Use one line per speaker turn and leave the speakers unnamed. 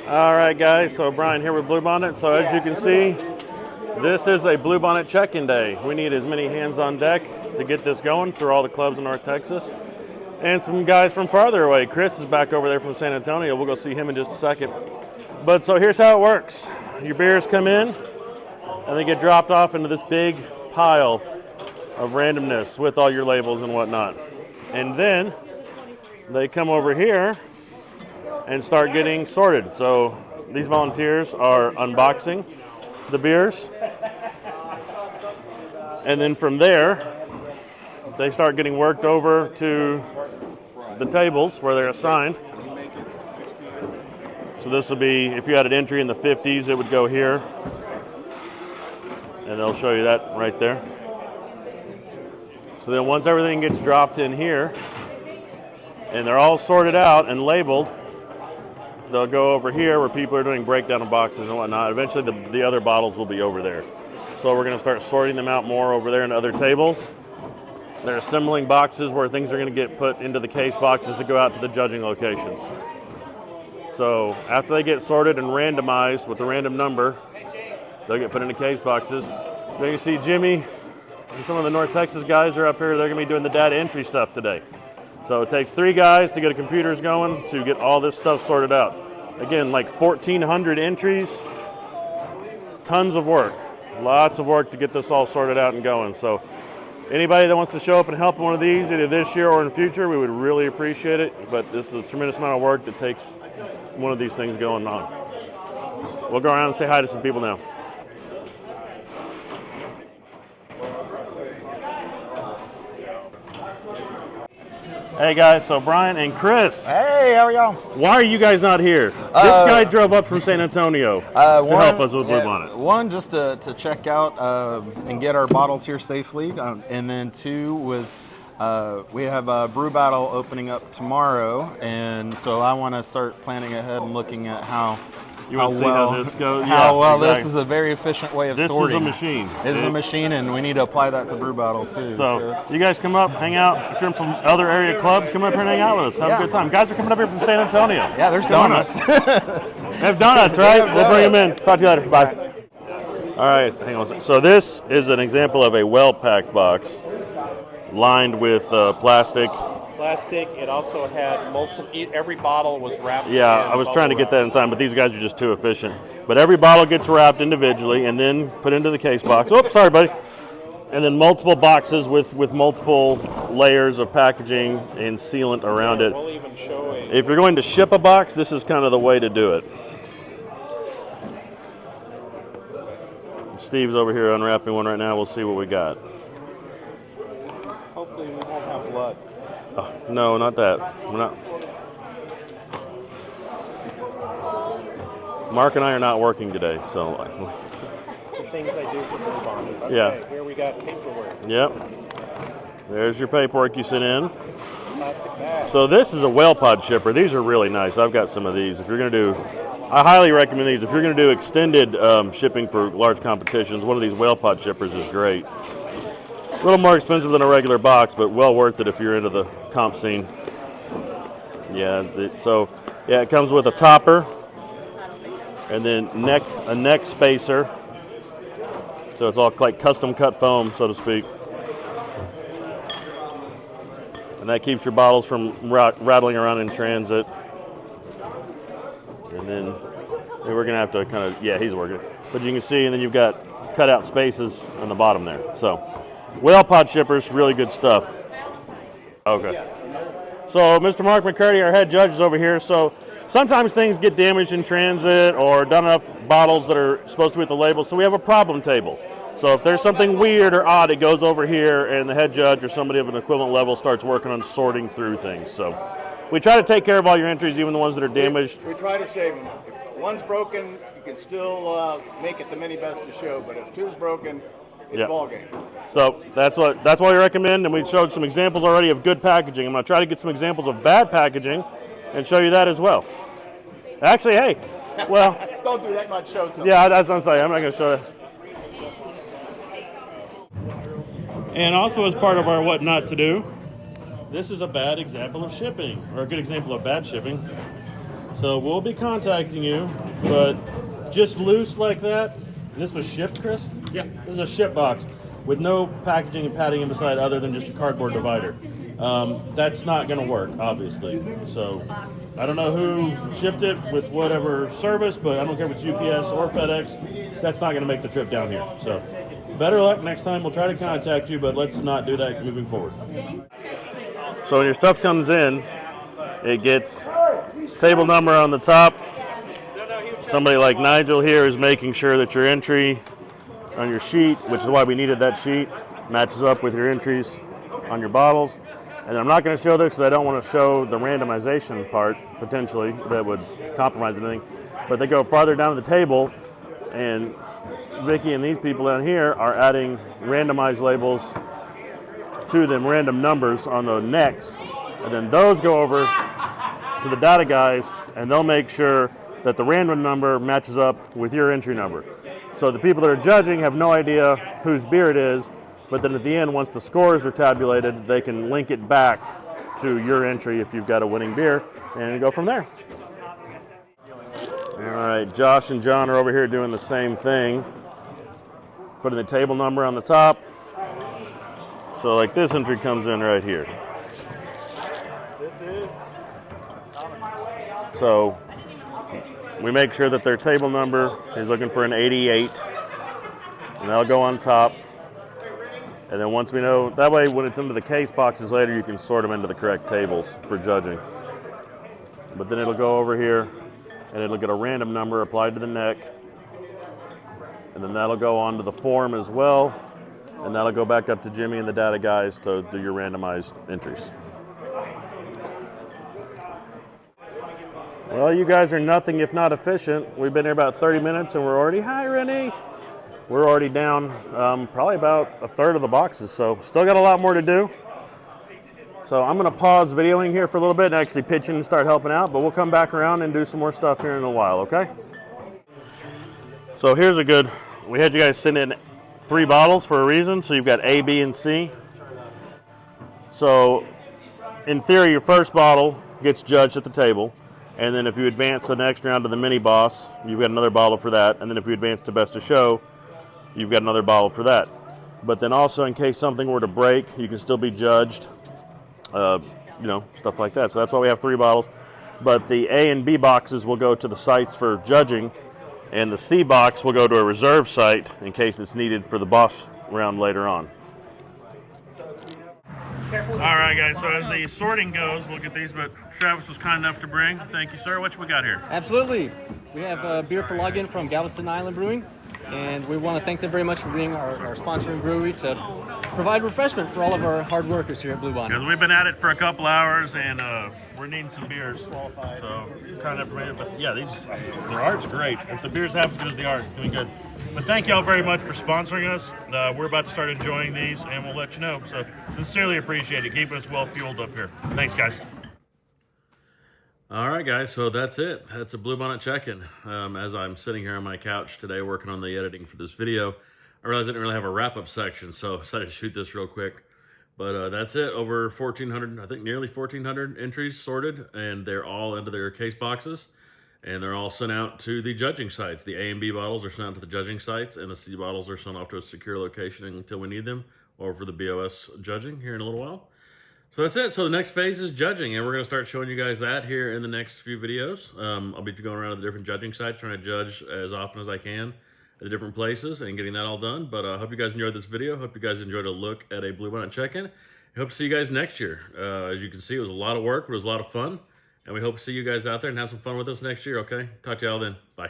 All right, guys, so Brian here with Bluebonnet. So as you can see, this is a Bluebonnet check-in day. We need as many hands on deck to get this going through all the clubs in North Texas. And some guys from farther away. Chris is back over there from San Antonio. We'll go see him in just a second. But so here's how it works. Your beers come in, and they get dropped off into this big pile of randomness with all your labels and whatnot. And then they come over here and start getting sorted. So these volunteers are unboxing the beers. And then from there, they start getting worked over to the tables where they're assigned. So this will be, if you had an entry in the 50s, it would go here. And they'll show you that right there. So then once everything gets dropped in here, and they're all sorted out and labeled, they'll go over here where people are doing breakdown of boxes and whatnot. Eventually the other bottles will be over there. So we're going to start sorting them out more over there in other tables. They're assembling boxes where things are going to get put into the case boxes to go out to the judging locations. So after they get sorted and randomized with the random number, they'll get put into case boxes. Then you see Jimmy and some of the North Texas guys are up here. They're going to be doing the data entry stuff today. So it takes 3 guys to get the computers going to get all this stuff sorted out. Again, like 1,400 entries, tons of work, lots of work to get this all sorted out and going. So anybody that wants to show up and help in one of these, either this year or in the future, we would really appreciate it. But this is a tremendous amount of work that takes one of these things going on. We'll go around and say hi to some people now. Hey guys, so Brian and Chris.
Hey, how are y'all?
Why are you guys not here? This guy drove up from San Antonio to help us with Bluebonnet.
One, just to check out and get our bottles here safely. And then 2 was we have a brew battle opening up tomorrow. And so I want to start planning ahead and looking at how
how this goes?
This is a very efficient way of sorting.
This is a machine.
It is a machine, and we need to apply that to brew battle too.
So you guys come up, hang out. If you're from other area clubs, come up here and hang out with us. Have a good time. Guys are coming up here from San Antonio.
Yeah, there's donuts.
They have donuts, right? We'll bring them in. Talk to you later. Bye. All right, hang on a second. So this is an example of a well-packed box lined with plastic.
It also had every bottle was wrapped.
Yeah, I was trying to get that in time, but these guys are just too efficient. But every bottle gets wrapped individually and then put into the case box. Oops, sorry, buddy. And then multiple boxes with multiple layers of packaging and sealant around it.
We'll even show
If you're going to ship a box, this is kind of the way to do it. Steve's over here unwrapping one right now. We'll see what we got.
Hopefully we won't have blood.
Oh, no, not that. We're not. Mark and I are not working today, so.
The things I do for Bluebonnet. Okay,
yeah.
Here we got paperwork.
Yep. There's your paperwork you sent in.
Plastic bag.
So this is a well pod shipper. These are really nice. I've got some of these. If you're going to do, I highly recommend these. If you're going to do extended shipping for large competitions, one of these well pod shippers is great. A little more expensive than a regular box, but well worth it if you're into the comp scene. Yeah, it comes with a topper and then a neck spacer. So it's all like custom cut foam, so to speak. And that keeps your bottles from rattling around in transit. And then we're gonna have to kind of, yeah, he's working. But you can see, and then you've got cut out spaces on the bottom there. So. Well pod shippers, really good stuff. Okay. So Mr. Mark McCurdy, our head judge, is over here. So sometimes things get damaged in transit or done enough bottles that are supposed to be with the label. So we have a problem table. So if there's something weird or odd, it goes over here and the head judge or somebody of an equivalent level starts working on sorting through things. So we try to take care of all your entries, even the ones that are damaged.
We try to save them. If one's broken, you can still make it the mini best of show. But if 2's broken, it's ball game.
So that's what we recommend, and we showed some examples already of good packaging. I'm going to try to get some examples of bad packaging and show you that as well. Actually, hey, well,
don't do that much show.
Yeah, that's what I'm saying. I'm not going to show you. And also as part of our what not to do, this is a bad example of shipping, or a good example of bad shipping. So we'll be contacting you, but just loose like that. This was shipped, Chris?
Yeah.
This is a ship box with no packaging and padding inside other than just a cardboard divider. That's not going to work, obviously. So I don't know who shipped it with whatever service, but I don't care if it's UPS or FedEx. That's not going to make the trip down here. So better luck next time. We'll try to contact you, but let's not do that moving forward. So when your stuff comes in, it gets table number on the top. Somebody like Nigel here is making sure that your entry on your sheet, which is why we needed that sheet, matches up with your entries on your bottles. And I'm not going to show this because I don't want to show the randomization part, potentially, that would compromise anything. But they go farther down the table, and Vicky and these people down here are adding randomized labels to them, random numbers on the necks. And then those go over to the data guys, and they'll make sure that the random number matches up with your entry number. So the people that are judging have no idea whose beer it is, but then at the end, once the scores are tabulated, they can link it back to your entry if you've got a winning beer, and go from there. All right, Josh and John are over here doing the same thing, putting the table number on the top. So like this entry comes in right here. So we make sure that their table number is looking for an 88, and that'll go on top. And then once we know, that way when it's into the case boxes later, you can sort them into the correct tables for judging. But then it'll go over here, and it'll get a random number applied to the neck. And then that'll go onto the form as well, and that'll go back up to Jimmy and the data guys to do your randomized entries. Well, you guys are nothing if not efficient. We've been here about 30 minutes and we're already, hi Rennie. We're already down probably about a third of the boxes, so still got a lot more to do. So I'm gonna pause videoing here for a little bit and actually pitch in and start helping out, but we'll come back around and do some more stuff here in a while, okay? So here's a good, we had you guys send in 3 bottles for a reason, so you've got A, B, and C. So in theory, your first bottle gets judged at the table. And then if you advance the next round to the mini boss, you've got another bottle for that. And then if you advance to best of show, you've got another bottle for that. But then also in case something were to break, you can still be judged, stuff like that. So that's why we have 3 bottles. But the A and B boxes will go to the sites for judging, and the C box will go to a reserve site in case it's needed for the boss round later on. All right, guys, so as the sorting goes, we'll get these, but Travis was kind enough to bring. Thank you, sir. What we got here?
Absolutely. We have beer for login from Galveston Island Brewing, and we want to thank them very much for being our sponsoring brewery to provide refreshment for all of our hard workers here at Bluebonnet.
Because we've been at it for a couple hours, and we're needing some beers. So kind of, but yeah, their art's great. If the beer's half as good as the art, it's doing good. But thank y'all very much for sponsoring us. We're about to start enjoying these, and we'll let you know. So sincerely appreciate it. Keeping us well fueled up here. Thanks, guys. All right, guys, so that's it. That's a Bluebonnet check-in. As I'm sitting here on my couch today working on the editing for this video, I realized I didn't really have a wrap-up section, so I decided to shoot this real quick. But that's it. Over 1,400, I think nearly 1,400 entries sorted, and they're all into their case boxes. And they're all sent out to the judging sites. The A and B bottles are sent out to the judging sites, and the C bottles are sent off to a secure location until we need them, or for the BOS judging here in a little while. So that's it. So the next phase is judging, and we're going to start showing you guys that here in the next few videos. I'll be going around to the different judging sites, trying to judge as often as I can at the different places and getting that all done. But I hope you guys enjoyed this video. Hope you guys enjoyed a look at a Bluebonnet check-in. I hope to see you guys next year. As you can see, it was a lot of work, but it was a lot of fun. And we hope to see you guys out there and have some fun with us next year, okay? Talk to y'all then. Bye.